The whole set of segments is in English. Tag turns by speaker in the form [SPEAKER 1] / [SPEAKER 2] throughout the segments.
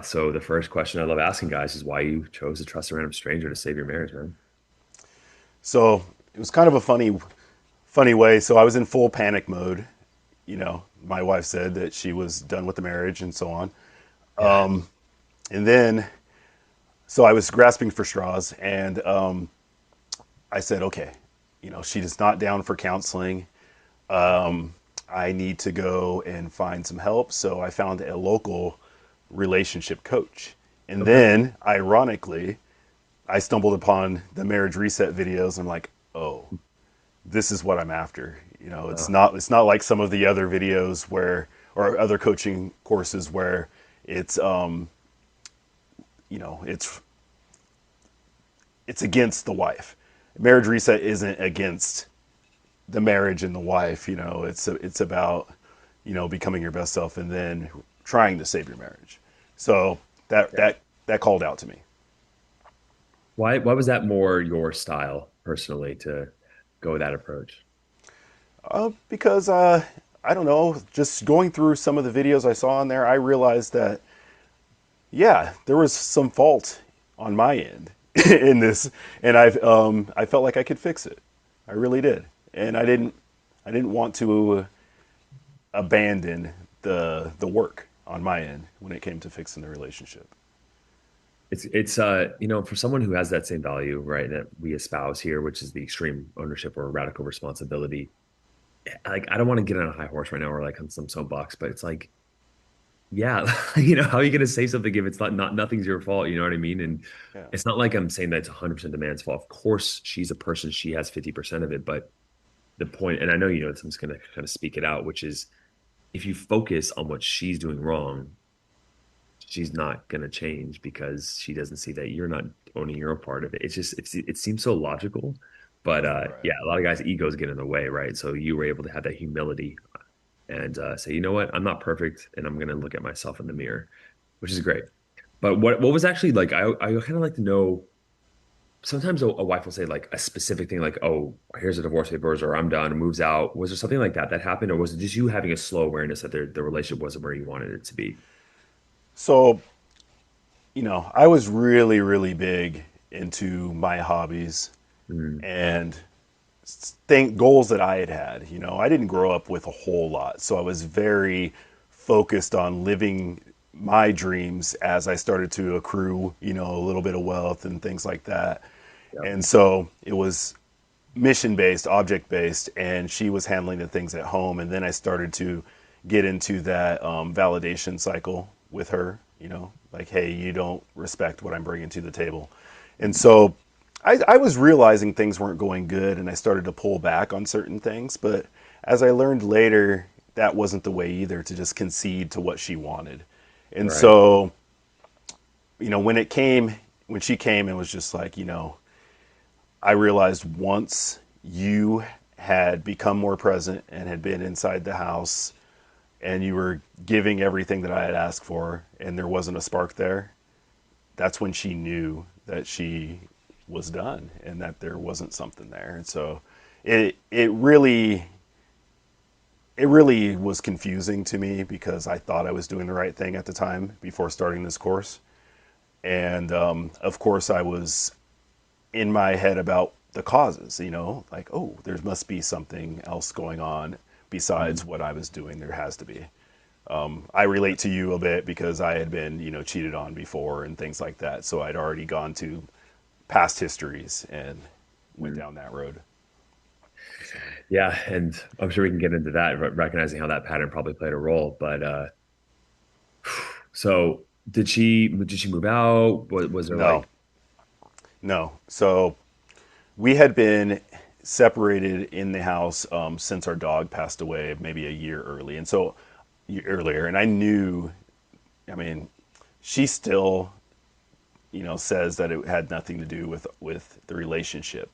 [SPEAKER 1] So the first question I love asking guys is why you chose to trust a random stranger to save your marriage, man.
[SPEAKER 2] So it was kind of a funny way. So I was in full panic mode. My wife said that she was done with the marriage and so on.
[SPEAKER 1] Yeah.
[SPEAKER 2] And then, so I was grasping for straws, and I said, okay, she's not down for counseling. I need to go and find some help. So I found a local relationship coach. And
[SPEAKER 1] Okay.
[SPEAKER 2] then, ironically, I stumbled upon the marriage reset videos. I'm like, oh, this is what I'm after. It's
[SPEAKER 1] Uh,
[SPEAKER 2] not like some of the other videos where or other coaching courses where it's you know it's it's against the wife. Marriage reset isn't against the marriage and the wife. It's about becoming your best self and then trying to save your marriage. So that
[SPEAKER 1] yeah.
[SPEAKER 2] that that called out to me.
[SPEAKER 1] Why was that more your style personally to go that approach?
[SPEAKER 2] Because I don't know, just going through some of the videos I saw on there, I realized that yeah, there was some fault on my end in this, and I felt like I could fix it. I really did, and I didn't want to abandon the work on my end when it came to fixing the relationship.
[SPEAKER 1] It's for someone who has that same value, right, that we espouse here, which is the extreme ownership or radical responsibility. Like I don't want to get on a high horse right now or like on some soapbox, but it's like, yeah, how are you gonna say something if it's not nothing's your fault? You know what I mean? And
[SPEAKER 2] Yeah.
[SPEAKER 1] it's not like I'm saying that it's 100% the man's fault. Of course, she's a person, she has 50% of it, but the point, and I know you know this, I'm just gonna kind of speak it out, which is if you focus on what she's doing wrong, she's not going to change because she doesn't see that you're not owning your part of it. It seems so logical, but
[SPEAKER 2] Right.
[SPEAKER 1] yeah, a lot of guys' egos get in the way, right? So you were able to have that humility and say, you know what, I'm not perfect, and I'm going to look at myself in the mirror, which is great. But what was actually like? I kind of like to know. Sometimes a wife will say like a specific thing, like, "Oh, here's the divorce papers," or "I'm done," moves out. Was there something like that that happened, or was it just you having a slow awareness that the relationship wasn't where you wanted it to be?
[SPEAKER 2] So I was really really big into my hobbies
[SPEAKER 1] Mm,
[SPEAKER 2] and think goals that I had had. I didn't grow up with a whole lot, so I was very focused on living my dreams as I started to accrue, a little bit of wealth and things like that.
[SPEAKER 1] yeah.
[SPEAKER 2] And so it was mission based, object based, and she was handling the things at home. And then I started to get into that validation cycle with her, like, hey, you don't respect what I'm bringing to the table. And so I was realizing things weren't going good and I started to pull back on certain things. But as I learned later, that wasn't the way either to just concede to what she wanted. And
[SPEAKER 1] Right.
[SPEAKER 2] so, when she came and was just like, I realized once you had become more present and had been inside the house and you were giving everything that I had asked for and there wasn't a spark there, that's when she knew that she was done and that there wasn't something there. And so it really was confusing to me because I thought I was doing the right thing at the time before starting this course. And of course, I was in my head about the causes, like, oh, there must be something else going on
[SPEAKER 1] Mhm.
[SPEAKER 2] besides what I was doing. There has to be. I relate to you a bit because I had been, cheated on before and things like that. So I'd already gone to past histories and went
[SPEAKER 1] Mhm.
[SPEAKER 2] down that road. So,
[SPEAKER 1] Yeah, and I'm sure we can get into that, recognizing how that pattern probably played a role. But so did she move out? Was there
[SPEAKER 2] no,
[SPEAKER 1] like
[SPEAKER 2] no. So we had been separated in the house since our dog passed away, maybe a year early, and so earlier. And I knew, I mean, she still, says that it had nothing to do with the relationship.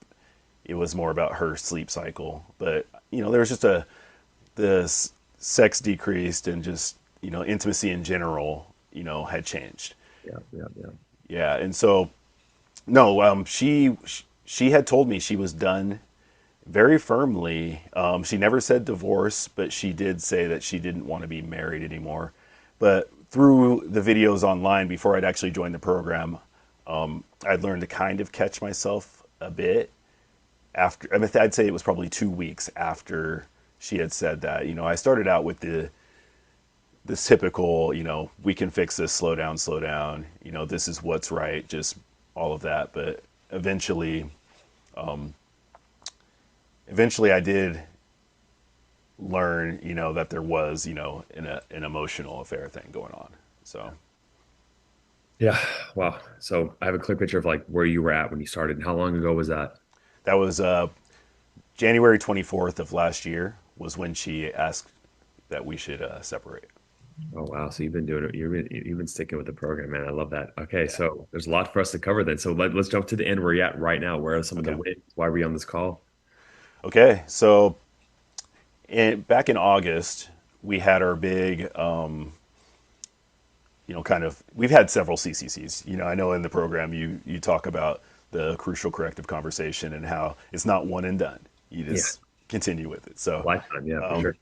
[SPEAKER 2] It was more about her sleep cycle. But there was just the sex decreased and just intimacy in general, had changed.
[SPEAKER 1] yeah, yeah, yeah.
[SPEAKER 2] Yeah, and so no, she had told me she was done very firmly. She never said divorce, but she did say that she didn't want to be married anymore. But through the videos online before I'd actually joined the program, I'd learned to kind of catch myself a bit after. I mean, I'd say it was probably 2 weeks after she had said that. I started out with this typical, we can fix this, slow down, slow down. This is what's right, just all of that. But eventually I did learn, that there was, an emotional affair thing going on. So
[SPEAKER 1] Yeah. Wow. So I have a clear picture of like where you were at when you started. And how long ago was that?
[SPEAKER 2] that was January 24th of last year was when she asked that we should separate.
[SPEAKER 1] Oh wow. So you've been doing it. You've been sticking with the program, man. I love that. Okay.
[SPEAKER 2] Yeah.
[SPEAKER 1] So there's a lot for us to cover then. So let's jump to the end where you're at right now. Where are some of the
[SPEAKER 2] Okay.
[SPEAKER 1] wins? Why are we on this call?
[SPEAKER 2] Okay. So back in August, we had our big, kind of, we've had several CCCs. I know in the program you talk about the crucial corrective conversation and how it's not one and done. You
[SPEAKER 1] Yeah.
[SPEAKER 2] just continue with it. So,
[SPEAKER 1] Lifetime. Yeah, for sure.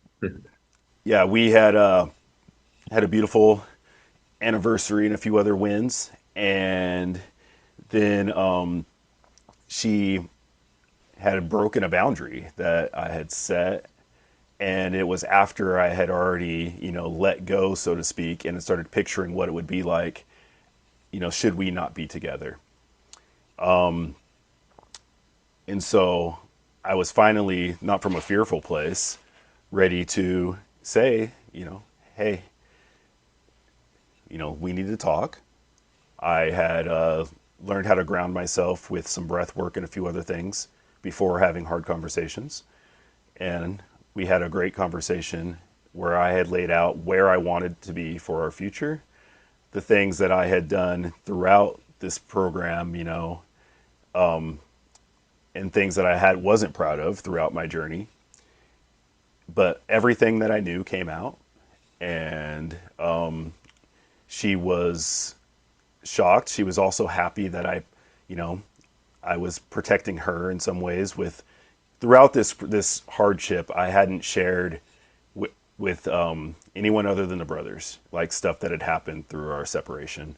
[SPEAKER 2] yeah, we had a beautiful anniversary and a few other wins, and then she had broken a boundary that I had set, and it was after I had already, let go, so to speak, and started picturing what it would be like, should we not be together. And so I was finally, not from a fearful place, ready to say, hey, we need to talk. I had learned how to ground myself with some breath work and a few other things before having hard conversations. And we had a great conversation where I had laid out where I wanted to be for our future, the things that I had done throughout this program, and things that I had wasn't proud of throughout my journey. But everything that I knew came out, and she was shocked. She was also happy that you know, I was protecting her in some ways. With throughout this hardship, I hadn't shared with anyone other than the brothers, like stuff that had happened through our separation.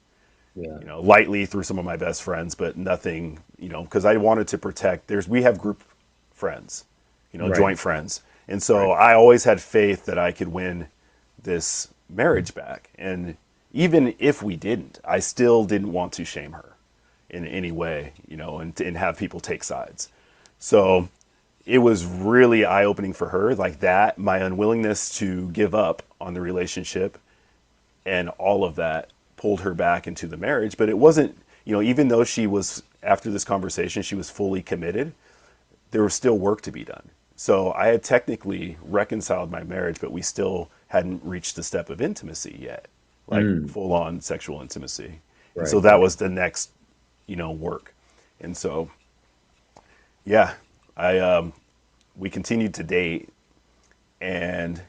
[SPEAKER 1] Yeah.
[SPEAKER 2] Lightly through some of my best friends, but nothing, because I wanted to protect. We have group friends,
[SPEAKER 1] Right.
[SPEAKER 2] joint friends, and
[SPEAKER 1] Right.
[SPEAKER 2] so I always had faith that I could win this marriage back. And even if we didn't, I still didn't want to shame her in any way, and have people take sides. So it was really eye opening for her, like that, my unwillingness to give up on the relationship and all of that pulled her back into the marriage. But it wasn't, even though she was, after this conversation, she was fully committed, there was still work to be done. So I had technically reconciled my marriage, but we still hadn't reached the step of intimacy yet, like
[SPEAKER 1] Mm,
[SPEAKER 2] full on sexual intimacy. And
[SPEAKER 1] right.
[SPEAKER 2] so that was the next, work. And so, yeah, I we continued to date, and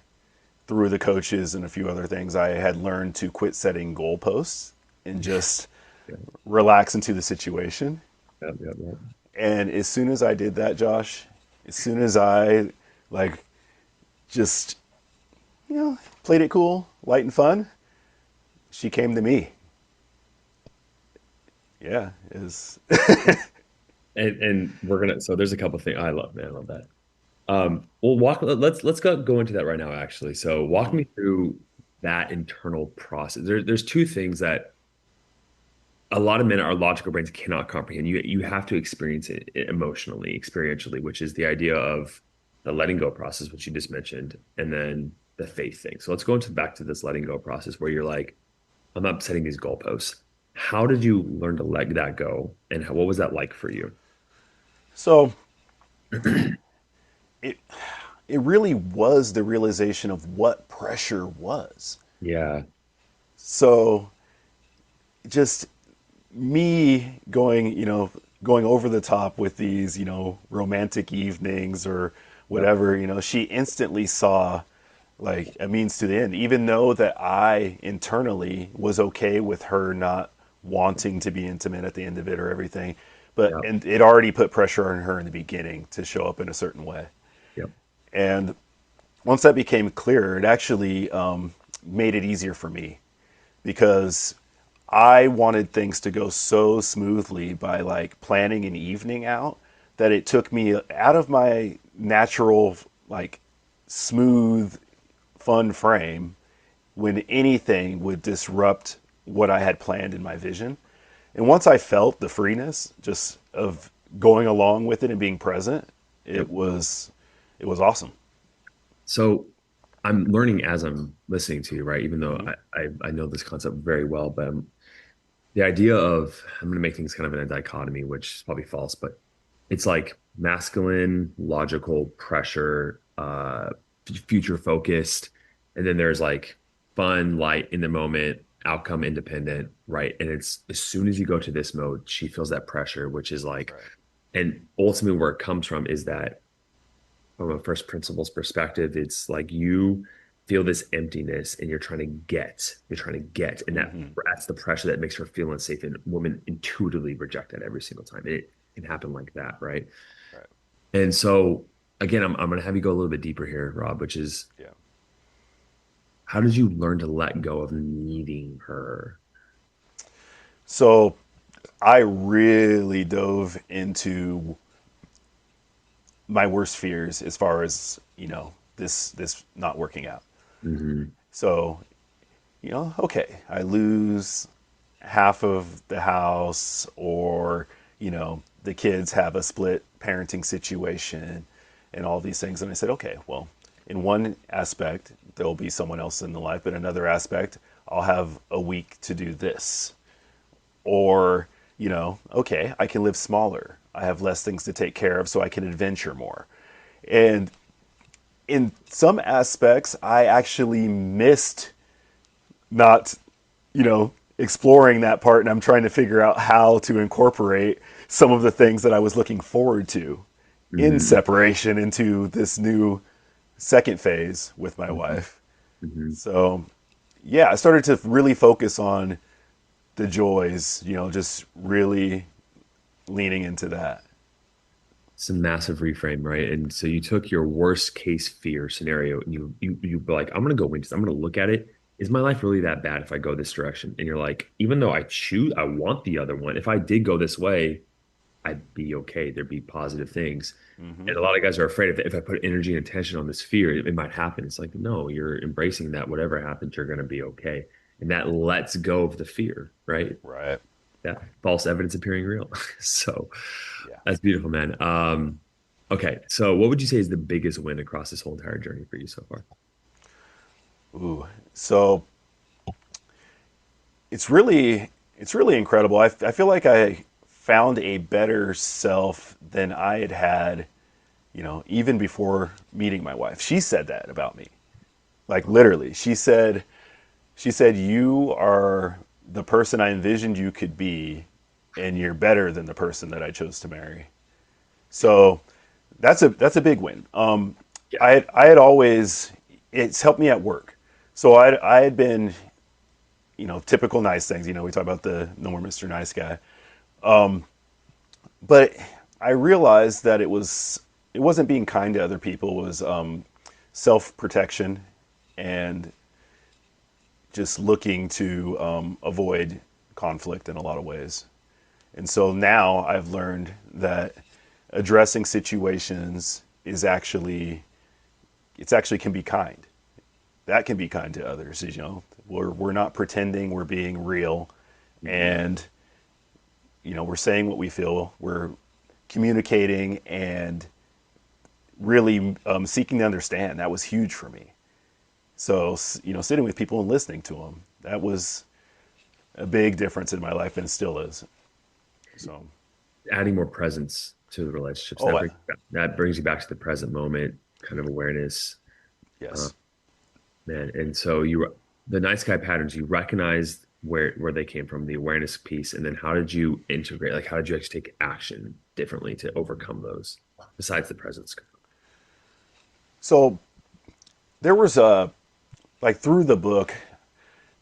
[SPEAKER 2] through the coaches and a few other things, I had learned to quit setting goalposts and just
[SPEAKER 1] Yeah.
[SPEAKER 2] relax into the situation.
[SPEAKER 1] Yep, yep, yep.
[SPEAKER 2] And as soon as I did that, Josh, as soon as I like just played it cool, light and fun, she came to me. Yeah, is
[SPEAKER 1] And we're gonna so there's a couple things I love, man. I love that. Well, let's go into that right now, actually. So walk me through that internal process. There's two things that a lot of men, our logical brains cannot comprehend. You have to experience it emotionally, experientially, which is the idea of the letting go process, which you just mentioned, and then the faith thing. So let's go into back to this letting go process where you're like, I'm not setting these goalposts. How did you learn to let that go, and what was that like for you?
[SPEAKER 2] so it it really was the realization of what pressure was.
[SPEAKER 1] Yeah,
[SPEAKER 2] So just me going over the top with these, romantic evenings or
[SPEAKER 1] yep,
[SPEAKER 2] whatever, she instantly saw like a means to the end, even though that I internally was okay with her not wanting to be intimate at the end of it or everything. But,
[SPEAKER 1] yep,
[SPEAKER 2] and it already put pressure on her in the beginning to show up in a certain way.
[SPEAKER 1] yep.
[SPEAKER 2] And once that became clear, it actually made it easier for me because I wanted things to go so smoothly by like planning an evening out that it took me out of my natural, like, smooth, fun frame when anything would disrupt what I had planned in my vision. And once I felt the freeness just of going along with it and being present,
[SPEAKER 1] Yep.
[SPEAKER 2] it was awesome.
[SPEAKER 1] So I'm learning as I'm listening to you, right? Even though
[SPEAKER 2] Hmm.
[SPEAKER 1] I know this concept very well, but the idea of I'm going to make things kind of in a dichotomy, which is probably false, but it's like masculine, logical pressure, future focused, and then there's like fun, light in the moment, outcome independent, right? And it's as soon as you go to this mode, she feels that pressure, which is like,
[SPEAKER 2] Right.
[SPEAKER 1] and ultimately where it comes from is that from a first principles perspective, it's like you feel this emptiness and you're trying to get, and
[SPEAKER 2] Hmm.
[SPEAKER 1] that's the pressure that makes her feel unsafe. And women intuitively reject that every single time. It can happen like that, right?
[SPEAKER 2] Right.
[SPEAKER 1] And so again, I'm gonna have you go a little bit deeper here, Rob, which is
[SPEAKER 2] Yeah.
[SPEAKER 1] how did you learn to let go of needing her?
[SPEAKER 2] So I really dove into my worst fears as far as, this not working out.
[SPEAKER 1] Hmm.
[SPEAKER 2] So, okay, I lose half of the house, or, the kids have a split parenting situation and all these things. And I said, okay, well, in one aspect, there'll be someone else in the life, but another aspect, I'll have a week to do this. Or, okay, I can live smaller. I have less things to take care of, so I can adventure more. And in some aspects, I actually missed not, exploring that part, and I'm trying to figure out how to incorporate some of the things that I was looking forward to in
[SPEAKER 1] Hmm.
[SPEAKER 2] separation into this new second phase with my
[SPEAKER 1] Hmm.
[SPEAKER 2] wife.
[SPEAKER 1] Hmm.
[SPEAKER 2] So, yeah, I started to really focus on the joys, just really leaning into that.
[SPEAKER 1] It's a massive reframe, right? And so you took your worst case fear scenario and you were like, I'm gonna go into this, I'm gonna look at it. Is my life really that bad if I go this direction? And you're like, even though I want the other one. If I did go this way, I'd be okay. There'd be positive things.
[SPEAKER 2] Hmm.
[SPEAKER 1] And a lot of guys are afraid if I put energy and attention on this fear, it might happen. It's like, no, you're embracing that whatever happens, you're gonna be okay. And that lets go of the fear, right?
[SPEAKER 2] Right.
[SPEAKER 1] That false evidence appearing real. So
[SPEAKER 2] Yeah.
[SPEAKER 1] that's beautiful, man. Okay, so what would you say is the biggest win across this whole entire journey for you so far?
[SPEAKER 2] Ooh. So it's really incredible. I feel like I found a better self than I had, even before meeting my wife. She said that about me. Like, literally. She said you are the person I envisioned you could be, and you're better than the person that I chose to marry. So that's a big win.
[SPEAKER 1] Yeah.
[SPEAKER 2] I had always, it's helped me at work. So I had been, typical nice things. We talk about the no more Mr. Nice Guy. But I realized that it wasn't being kind to other people. It was self protection and just looking to avoid conflict in a lot of ways. And so now I've learned that addressing situations is actually it's actually can be kind. That can be kind to others. We're not pretending, we're being real,
[SPEAKER 1] Mhm.
[SPEAKER 2] and we're saying what we feel. We're communicating and really seeking to understand. That was huge for me. So sitting with people and listening to them, that was a big difference in my life, and it still is. So,
[SPEAKER 1] Adding more presence to the relationships
[SPEAKER 2] oh,
[SPEAKER 1] that brings you back to the present moment, kind of awareness, uh,
[SPEAKER 2] yes.
[SPEAKER 1] man. And so the nice guy patterns, you recognized where they came from, the awareness piece, and then how did you integrate? Like, how did you actually take action differently to overcome those besides the presence?
[SPEAKER 2] So there was like through the book,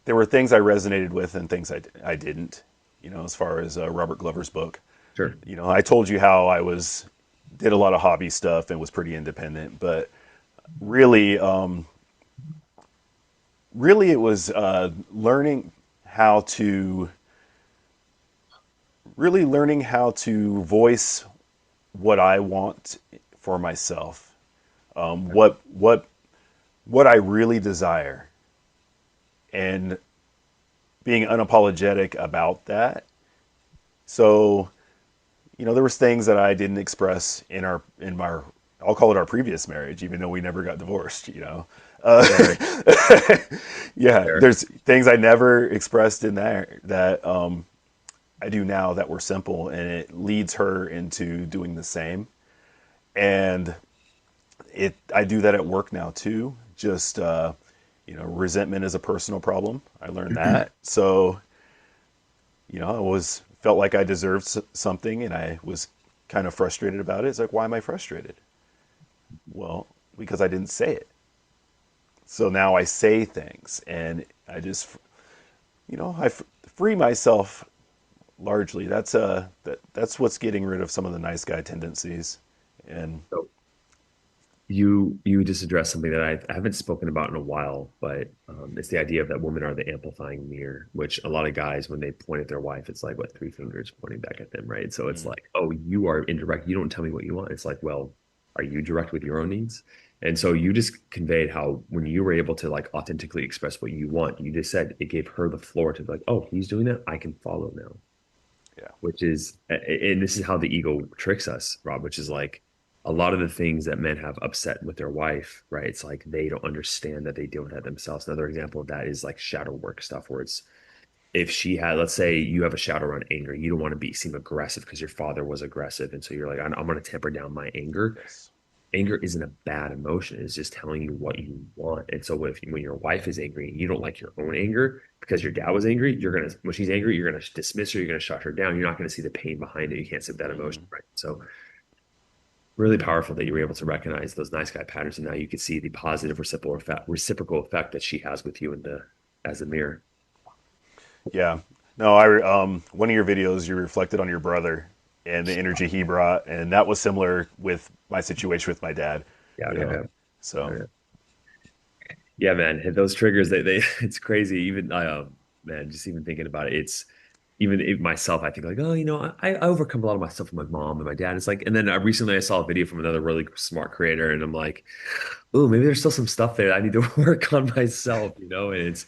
[SPEAKER 2] there were things I resonated with and things I didn't. As far as Robert Glover's book,
[SPEAKER 1] Sure.
[SPEAKER 2] I told you how I did a lot of hobby stuff and was pretty independent, but really, really it was learning. how to really learning how to voice what I want for myself, what I really desire, and being unapologetic about that. So, there was things that I didn't express in my I'll call it our previous marriage, even though we never got divorced.
[SPEAKER 1] Sure.
[SPEAKER 2] Yeah,
[SPEAKER 1] Sure.
[SPEAKER 2] there's things I never expressed in there that I do now that were simple, and it leads her into doing the same. And I do that at work now too. Just resentment is a personal problem. I learned that. So I was felt like I deserved something, and I was kind of frustrated about it. It's like, why am I frustrated? Well, because I didn't say it. So now I say things, and I just, free myself largely. That's what's getting rid of some of the nice guy tendencies. And
[SPEAKER 1] So you just addressed something that I haven't spoken about in a while, but it's the idea of that women are the amplifying mirror, which a lot of guys, when they point at their wife, it's like what, three fingers pointing back at them, right? So it's
[SPEAKER 2] mm,
[SPEAKER 1] like, oh, you are indirect. You don't tell me what you want. It's like, well, are you direct with your own needs? And so you just conveyed how when you were able to like authentically express what you want, you just said it gave her the floor to be like, oh, he's doing that. I can follow now,
[SPEAKER 2] yeah,
[SPEAKER 1] which is, and this is how the ego tricks us, Rob, which is like a lot of the things that men have upset with their wife, right? It's like they don't understand that they deal with that themselves. Another example of that is like shadow work stuff, where it's if she had, let's say you have a shadow around anger, you don't want to be seem aggressive because your father was aggressive. And so you're like, I'm going to temper down my anger.
[SPEAKER 2] yes,
[SPEAKER 1] Anger isn't a bad emotion. It's just telling you what you want. And so when your wife is angry and you don't like your own anger because your dad was angry, you're gonna when she's angry, you're gonna dismiss her, you're gonna shut her down. You're not gonna see the pain behind it. You can't sit with that emotion,
[SPEAKER 2] hmm
[SPEAKER 1] right? So really powerful that you were able to recognize those nice guy patterns, and now you can see the positive reciprocal effect that she has with you in the as a mirror.
[SPEAKER 2] yeah. No, I one of your videos you reflected on your brother and the energy he brought, and that was similar with my situation with my dad.
[SPEAKER 1] Yeah,
[SPEAKER 2] You
[SPEAKER 1] yeah,
[SPEAKER 2] know,
[SPEAKER 1] yeah.
[SPEAKER 2] so
[SPEAKER 1] Yeah. Yeah, man, those triggers, they it's crazy. Even I man, just even thinking about it, it's myself, I think like, oh, I overcome a lot of my stuff with my mom and my dad. It's like, and then I saw a video from another really smart creator, and I'm like, oh, maybe there's still some stuff there I need to work on myself, and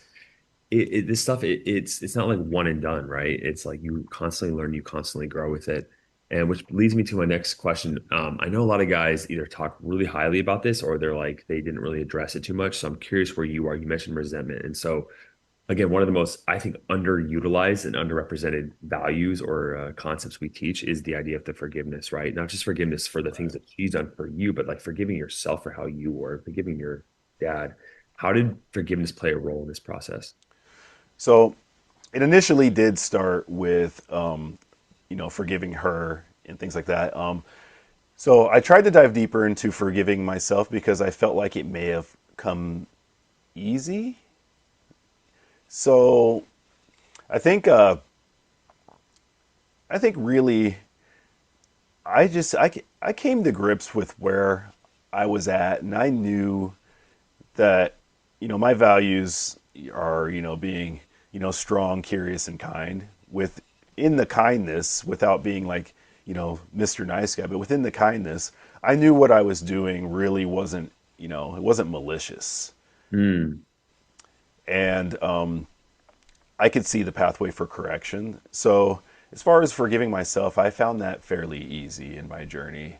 [SPEAKER 1] this stuff, it's not like one and done, right? It's like you constantly learn, you constantly grow with it. And which leads me to my next question. I know a lot of guys either talk really highly about this or they're like they didn't really address it too much. So I'm curious where you are. You mentioned resentment. And so again, one of the most, I think, underutilized and underrepresented values or concepts we teach is the idea of the forgiveness, right? Not just forgiveness for the things
[SPEAKER 2] right.
[SPEAKER 1] that she's done for you, but like forgiving yourself for how you were, forgiving your dad. How did forgiveness play a role in this process?
[SPEAKER 2] So it initially did start with forgiving her and things like that. So I tried to dive deeper into forgiving myself because I felt like it may have come easy. So I think uh, I think really I came to grips with where I was at, and I knew that my values are being strong, curious, and kind. With in the kindness, without being like Mr. Nice Guy, but within the kindness, I knew what I was doing really wasn't it wasn't malicious,
[SPEAKER 1] Mm,
[SPEAKER 2] and I could see the pathway for correction. So as far as forgiving myself, I found that fairly easy in my journey.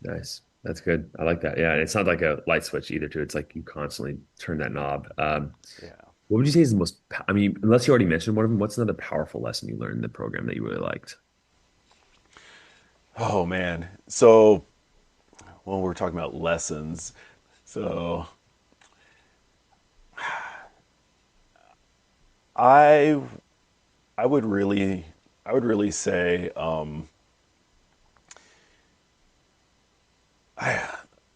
[SPEAKER 1] nice. That's good. I like that. Yeah. And it's not like a light switch either, too. It's like you constantly turn that knob.
[SPEAKER 2] Yeah.
[SPEAKER 1] What would you say is the I mean, unless you already mentioned one of them, what's another powerful lesson you learned in the program that you really liked?
[SPEAKER 2] Oh man. So, well, we're talking about lessons. So, I I would really I would really say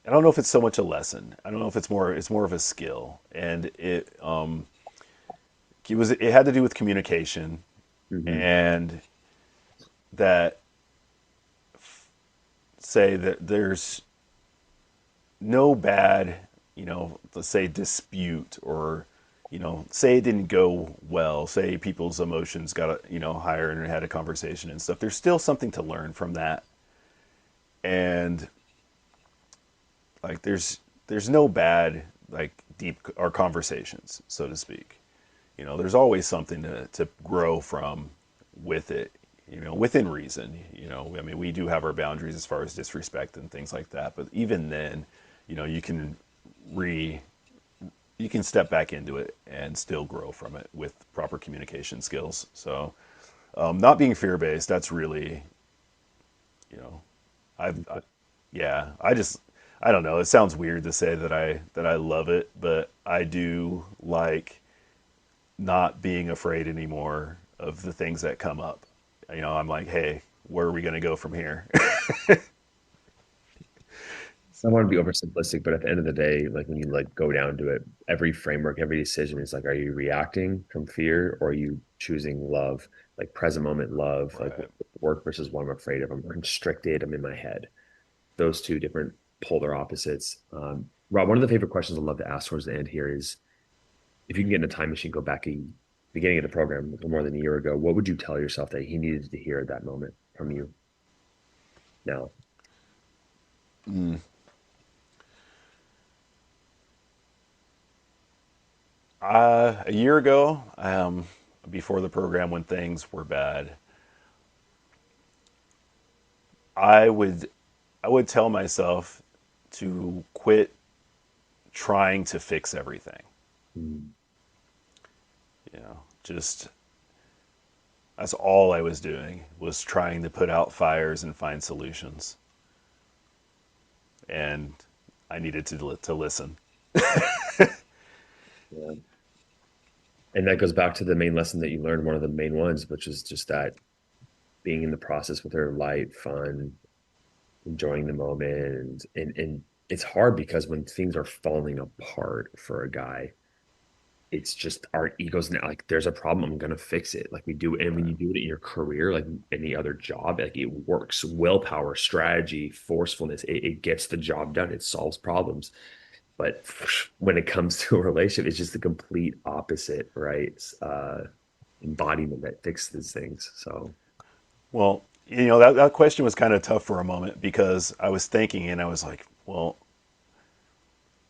[SPEAKER 2] I don't know if it's so much a lesson. I don't know if it's more of a skill, and it had to do with communication,
[SPEAKER 1] Hmm.
[SPEAKER 2] and that say that there's no bad let's say dispute or say it didn't go well, say people's emotions got, higher and had a conversation and stuff, there's still something to learn from that. And like there's no bad like deep or conversations, so to speak. There's always something to grow from with it, within reason. I mean, we do have our boundaries as far as disrespect and things like that, but even then, you can re you can step back into it and still grow from it with proper communication skills. So, not being fear based, that's really, you know, yeah, I don't know. It sounds weird to say that I love it, but I do like not being afraid anymore of the things that come up. I'm like, hey, where are we going to go from here?
[SPEAKER 1] I don't want to be oversimplistic, but at the end of the day, like when you like go down to it, every framework, every decision is like, are you reacting from fear or are you choosing love? Like present moment love, like
[SPEAKER 2] Right.
[SPEAKER 1] work versus what I'm afraid of. I'm constricted, I'm in my head. Those two different polar opposites. Rob, one of the favorite questions I love to ask towards the end here is if you can get in a time machine, go back a beginning of the program, a little more than a year ago, what would you tell yourself that he needed to hear at that moment from you now?
[SPEAKER 2] A year ago, before the program, when things were bad, I would I would tell myself to quit trying to fix everything.
[SPEAKER 1] Mm.
[SPEAKER 2] Just that's all I was doing was trying to put out fires and find solutions. And I needed to listen.
[SPEAKER 1] Yeah. And that goes back to the main lesson that you learned, one of the main ones, which is just that being in the process with her, light, fun, enjoying the moment. And it's hard because when things are falling apart for a guy, it's just our egos now like there's a problem, I'm gonna fix it. Like we do, and when
[SPEAKER 2] Right.
[SPEAKER 1] you do it in your career, like any other job, like it works. Willpower, strategy, forcefulness, it gets the job done, it solves problems. But when it comes to a relationship, it's just the complete opposite, right? Embodiment that fixes things. So
[SPEAKER 2] Well, that question was kind of tough for a moment because I was thinking and I was like, well,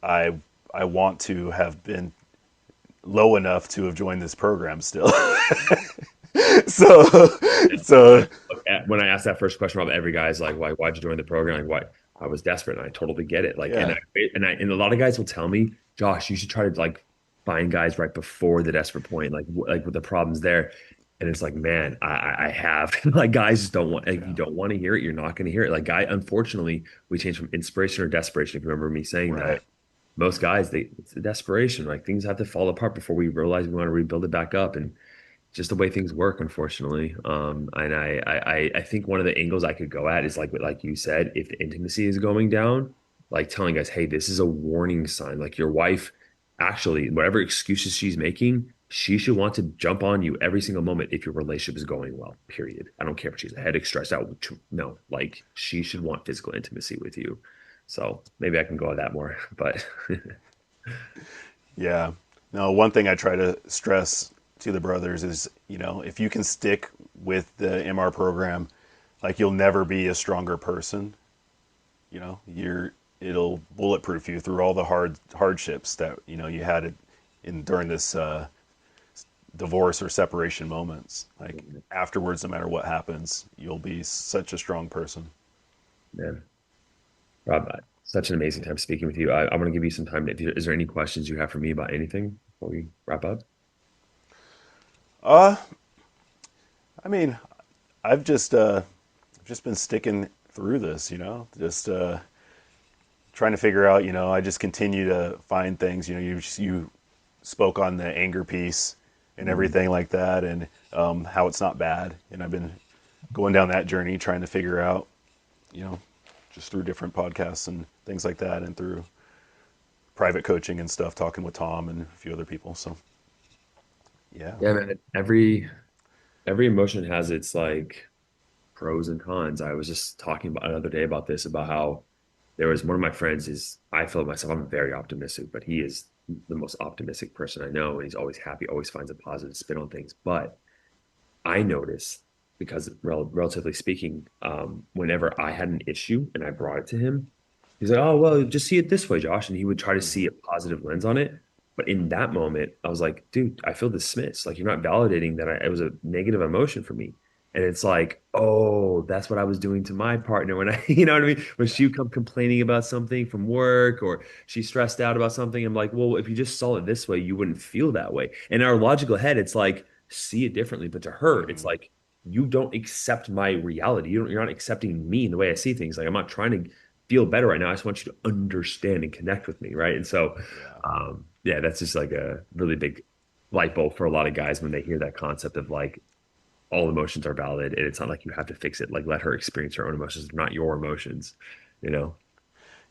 [SPEAKER 2] I I want to have been low enough to have joined this program still. so
[SPEAKER 1] yeah,
[SPEAKER 2] so
[SPEAKER 1] when I asked that first question, about every guy's like, why'd you join the program? Like, why? I was desperate, and I totally get it. Like,
[SPEAKER 2] yeah,
[SPEAKER 1] and a lot of guys will tell me, Josh, you should try to like find guys right before the desperate point, like with the problems there. And it's like, man, I have like guys just don't want. Like, you
[SPEAKER 2] yeah,
[SPEAKER 1] don't want to hear it. You're not going to hear it. Like, unfortunately, we changed from inspiration or desperation. If you remember me saying
[SPEAKER 2] right.
[SPEAKER 1] that, most guys, it's the desperation. Like things have to fall apart before we realize we want to rebuild it back up. And just the way things work, unfortunately. And I think one of the angles I could go at is like you said, if the intimacy is going down, like telling us, hey, this is a warning sign. Like your wife, actually, whatever excuses she's making, she should want to jump on you every single moment if your relationship is going well. Period. I don't care if she's a headache, stressed out. No, like she should want physical intimacy with you. So maybe I can go at that more, but
[SPEAKER 2] Yeah. No, one thing I try to stress to the brothers is, if you can stick with the MR program, like you'll never be a stronger person. It'll bulletproof you through all the hardships that you had in during this divorce or separation moments. Like afterwards, no matter what happens, you'll be such a strong person.
[SPEAKER 1] man. Rob, such an amazing time speaking with you. I want to give you some time. Is there any questions you have for me about anything before we wrap up?
[SPEAKER 2] Uh, I mean, I've just been sticking through this, just trying to figure out. I just continue to find things. You spoke on the anger piece and
[SPEAKER 1] Mm.
[SPEAKER 2] everything like that, and how it's not bad. And I've been going down that journey, trying to figure out, you know, just through different podcasts and things like that, and through private coaching and stuff, talking with Tom and a few other people. So yeah,
[SPEAKER 1] Yeah, man. Every emotion has its like pros and cons. I was just talking about another day about this, about how there was one of my friends is I feel myself, I'm very optimistic, but he is the most optimistic person I know, and he's always happy, always finds a positive spin on things. But I noticed because relatively speaking, whenever I had an issue and I brought it to him, he's like, "Oh, well, just see it this way, Josh," and he would try to see
[SPEAKER 2] Hmm.
[SPEAKER 1] a positive lens on it. But in that moment, I was like, "Dude, I feel dismissed. Like you're not validating that it was a negative emotion for me." And it's like, "Oh, that's what I was doing to my partner when I, you know what I mean? When she
[SPEAKER 2] Yeah.
[SPEAKER 1] would come complaining about something from work or she's stressed out about something. I'm like, well, if you just saw it this way, you wouldn't feel that way. In our logical head, it's like, see it differently. But to her, it's
[SPEAKER 2] Hmm.
[SPEAKER 1] like, you don't accept my reality. You're not accepting me and the way I see things. Like, I'm not trying to feel better right now. I just want you to understand and connect with me. Right. And so,
[SPEAKER 2] Yeah.
[SPEAKER 1] yeah, that's just like a really big light bulb for a lot of guys when they hear that concept of like, all emotions are valid and it's not like you have to fix it. Like, let her experience her own emotions, not your emotions, you know?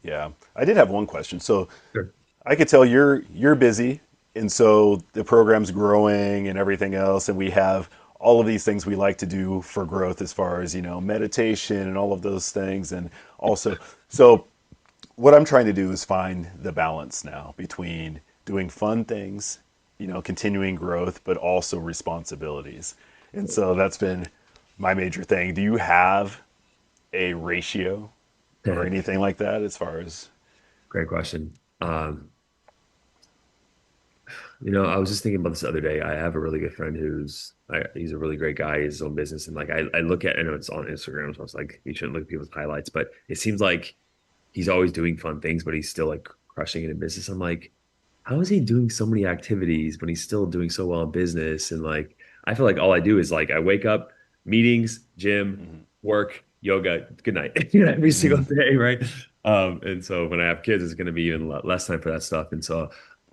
[SPEAKER 2] Yeah. I did have one question. So
[SPEAKER 1] Sure.
[SPEAKER 2] I could tell you're busy, and so the program's growing and everything else, and we have all of these things we like to do for growth as far as, meditation and all of those things. And also, so what I'm trying to do is find the balance now between doing fun things, continuing growth, but also responsibilities. And so that's been my major thing. Do you have a ratio or anything like that as far as?
[SPEAKER 1] Great question. I was just thinking about this the other day. I have a really good friend he's a really great guy. He has his own business. And like, I look at, I know it's on Instagram. So it's like, you shouldn't look at people's highlights, but it seems like he's always doing fun things, but he's still like crushing it in business. I'm like, how is he doing so many activities, but he's still doing so well in business? And like, I feel like all I do is like, I wake up, meetings, gym,
[SPEAKER 2] Mhm.
[SPEAKER 1] work, yoga, good night, every single
[SPEAKER 2] Mhm.
[SPEAKER 1] day, right? And so when I have kids, it's going to be even less time for that stuff. And so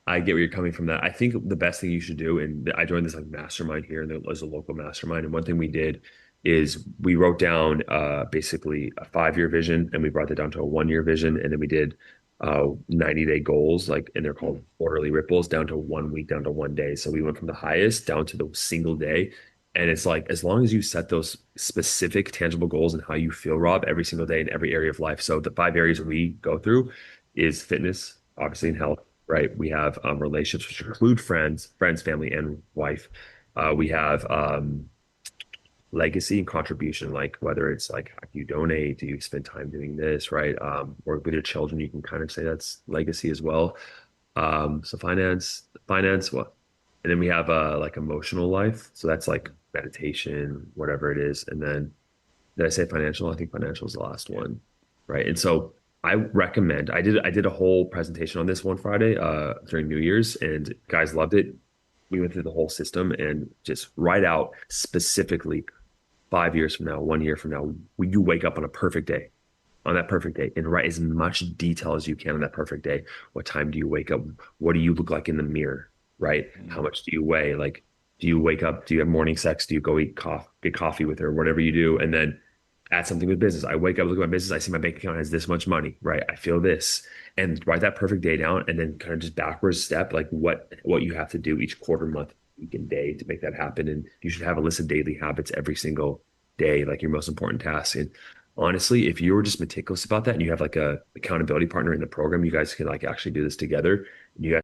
[SPEAKER 1] I get where you're coming from that. I think the best thing you should do, and I joined this like mastermind here, and there was a local mastermind. And one thing we did is we wrote down basically a 5-year vision, and we brought that down to a 1-year vision, and then we did 90-day goals, like, and they're called
[SPEAKER 2] Mhm.
[SPEAKER 1] quarterly ripples, down to 1 week, down to 1 day. So we went from the highest down to the single day. And it's like, as long as you set those specific, tangible goals and how you feel, Rob, every single day in every area of life. So the 5 areas we go through is fitness, obviously, in
[SPEAKER 2] Mhm.
[SPEAKER 1] health, right? We have relationships, which include friends, family, and wife. We have legacy and contribution, like whether it's like you donate, do you spend time doing this, right? Or with your children, you can kind of say that's legacy as well. So finance, what? And then we have like emotional life. So that's like meditation, whatever it is. And then did I say financial? I think financial is the last
[SPEAKER 2] Yeah.
[SPEAKER 1] one, right? And so I recommend. I did a whole presentation on this one Friday during New Year's, and guys loved it. We went through the whole system and just write out specifically 5 years from now, 1 year from now, will you wake up on a perfect day? On that perfect day, and write as much detail as you can on that perfect day. What time do you wake up? What do you look like in the mirror? Right? How
[SPEAKER 2] Mhm.
[SPEAKER 1] much do you weigh? Like, do you wake up? Do you have morning sex? Do you go eat coffee, get coffee with her, whatever you do? And then add something with business. I wake up, look at my business. I see my bank account has this much money, right? I feel this, and write that perfect day down, and then kind of just backwards step, like what you have to do each quarter, month, week, and day to make that happen. And you should have a list of daily habits every single day, like your most important tasks. And honestly, if you were just meticulous about that, and you have like a accountability partner in the program, you guys can like actually do this together. And you guys